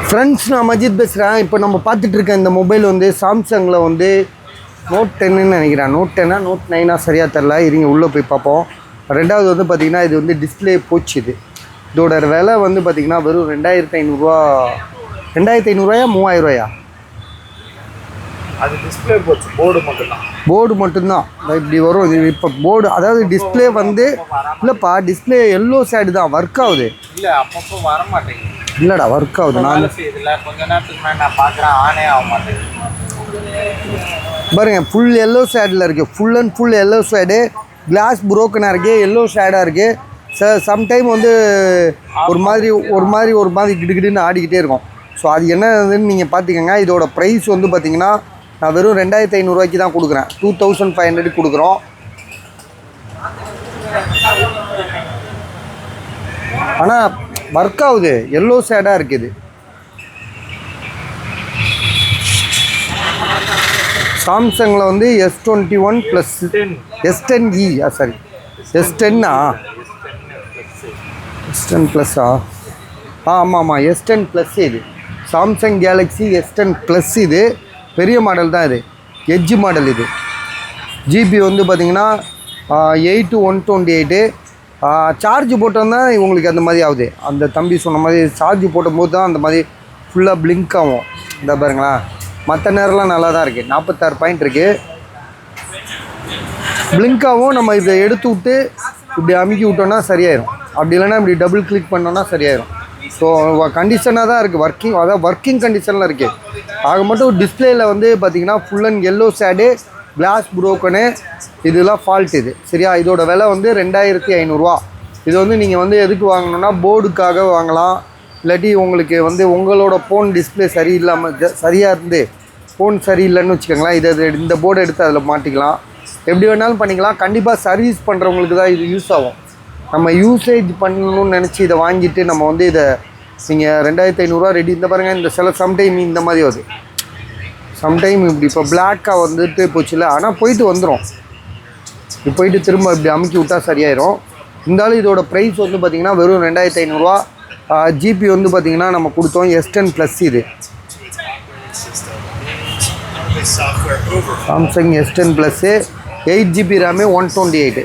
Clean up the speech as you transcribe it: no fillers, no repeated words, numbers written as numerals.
Friends, நான் மஜித் பேசுகிறேன். இப்போ நம்ம பார்த்துட்டு இருக்க இந்த மொபைல் வந்து சாம்சங்கில் வந்து Note 10ன்னு நினைக்கிறேன். Note 10 Note 9 சரியாக தெரில, இருங்க உள்ளே போய் பார்ப்போம். ரெண்டாவது வந்து பார்த்திங்கன்னா இது வந்து டிஸ்பிளே போச்சு. இதோட விலை வந்து பார்த்திங்கன்னா வெறும் 2500 2500 3000 அது டிஸ்பிளே போச்சு. போர்டு மட்டும்தான் இப்படி வரும். இது இப்போ போர்டு, அதாவது டிஸ்பிளே வந்து இல்லைப்பா, டிஸ்பிளே எல்லோ சைடு தான் ஒர்க் ஆகுது. இல்லை, அப்பப்போ வர மாட்டேங்குது. இல்லைடா, ஒர்க் ஆகுது. நான் கொஞ்ச நேரத்துக்கு மேலே நான் பார்க்குறேன், ஆனே ஆக மாட்டேங்குது. பாருங்க, ஃபுல் எல்லோ ஷேடில் இருக்குது. Full and full yellow shade. Glass புரோக்கனாக இருக்குது, எல்லோ ஷேடாக இருக்குது. சம்டைம் வந்து ஒரு மாதிரி கிடுகிடுன்னு ஆடிக்கிட்டே இருக்கும். ஸோ அது என்னதுன்னு நீங்கள் பார்த்துக்கோங்க. இதோட ப்ரைஸ் வந்து பார்த்திங்கன்னா நான் வெறும் 2500 தான் கொடுக்குறேன். 2500 கொடுக்குறோம். ஆனால் ஒர்க் ஆகுது, எல்லோ ஷேடாக இருக்குது. சாம்சங்கில் வந்து S21 plus S10e sorry S10 S10 ப்ளஸ்ஸா? ஆமாம், S10 ப்ளஸ். இது சாம்சங் கேலக்ஸி S10 ப்ளஸ். இது பெரிய மாடல் தான். இது எட்ஜ் மாடல். இது ஜிபி வந்து பார்த்திங்கன்னா 8128. சார்ஜ் போட்டோம்தான் உங்களுக்கு அந்த மாதிரி ஆகுது. அந்த தம்பி சொன்ன மாதிரி சார்ஜ் போடும்போது தான் அந்த மாதிரி ஃபுல்லாக பிளிங்க் ஆகும். இந்த பாருங்களா, மற்ற நேரம்லாம் நல்லா தான் இருக்குது. 46 பாயிண்ட் இருக்குது, பிளிங்க் ஆகும். நம்ம இதை எடுத்து விட்டு இப்படி அமுக்கி விட்டோன்னா சரியாயிடும். அப்படி இல்லைன்னா இப்படி டபுள் கிளிக் பண்ணோன்னா சரியாயிடும். ஸோ கண்டிஷனாக தான் இருக்குது. ஒர்க்கிங் கண்டிஷனில் இருக்குது. ஆக மட்டும் டிஸ்பிளேயில் வந்து பார்த்திங்கன்னா full and yellow shade, glass புரோக்கனு, இதெல்லாம் ஃபால்ட். இது சரியா? இதோட விலை வந்து 2500. இது வந்து நீங்கள் வந்து எதுக்கு வாங்கணுன்னா போர்டுக்காக வாங்கலாம். இல்லாட்டி உங்களுக்கு வந்து உங்களோட ஃபோன் டிஸ்பிளே சரியாக இருந்து ஃபோன் சரியில்லைன்னு வச்சுக்கோங்களேன், இந்த போர்டு எடுத்து அதில் மாட்டிக்கலாம். எப்படி வேணாலும் பண்ணிக்கலாம். கண்டிப்பாக சர்வீஸ் பண்ணுறவங்களுக்கு தான் இது யூஸ் ஆகும். நம்ம யூசேஜ் பண்ணணும்னு நினச்சி இதை வாங்கிட்டு நம்ம வந்து இதை நீங்கள் 2500 ரெடி. இந்த பாருங்கள், இந்த சில சம்டைம் இந்த மாதிரி வருது, சம்டைம் இப்படி. இப்போ பிளாக்காக வந்துட்டு போச்சுல, ஆனால் போயிட்டு வந்துடும். இப்போ போயிட்டு திரும்ப இப்படி அமுக்கி விட்டால் சரியாயிடும். இருந்தாலும் இதோட ப்ரைஸ் வந்து பார்த்திங்கன்னா வெறும் 2500. ஜிபி வந்து பார்த்திங்கன்னா நம்ம கொடுத்தோம் S10 ப்ளஸ். இது Samsung S10 plus 8GB RAM 128.